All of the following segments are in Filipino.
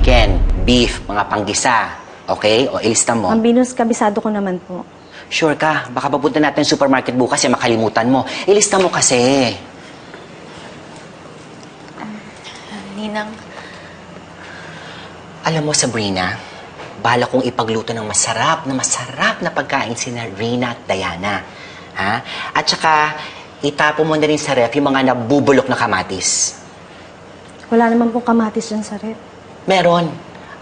chicken, beef, mga panggisa. Okay? O, ilista mo. Ang Venus, kabisado ko naman po. Sure ka? Baka papunta natin sa supermarket bukas yung makalimutan mo. Ilista mo kasi. Ninang, Alam mo, Sabrina, bala kong ipagluto ng masarap na pagkain sina Rina at Diana. Ha? At saka, itapo mo na rin sa ref yung mga nabubulok na kamatis. Wala naman pong kamatis dyan sa rep. Meron.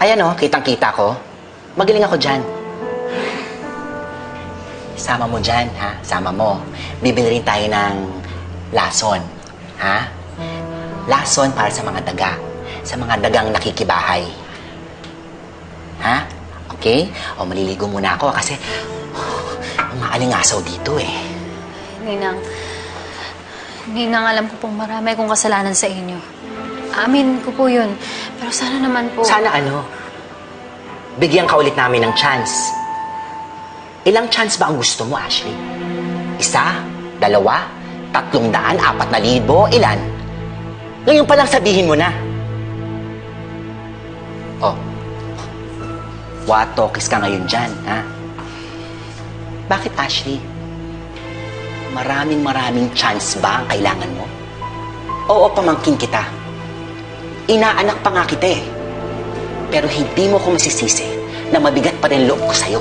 Ayan o, kitang-kita ko. Magaling ako dyan. Sama mo dyan, ha? Sama mo. Bibili rin tayo ng lason. Ha? Lason para sa mga daga. Sa mga dagang nakikibahay. Ha? Okay? O, maliligo muna ako kasi umaalingasaw dito eh. Ninang, alam ko pong marami akong kasalanan sa inyo. Amin ko po yun. Pero sana naman po... Sana ano? Bigyan ka ulit namin ng chance. Ilang chance ba ang gusto mo, Ashley? 1, 2, 300, 4,000, ilan? Ngayon pa lang sabihin mo na. Oh. Watokis ka ngayon dyan, ha? Bakit, Ashley? Maraming chance ba ang kailangan mo? Oo, pamangkin kita. Inaanak pa nga kita eh. Pero hindi mo ko masisisi na mabigat pa rin loob ko sa'yo.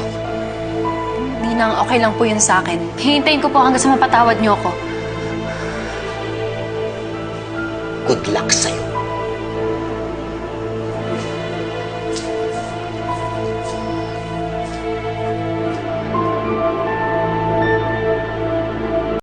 Ninang, okay lang po yun sa akin. Hihintayin ko po hanggang sa mapatawad niyo ako. Good luck sa'yo.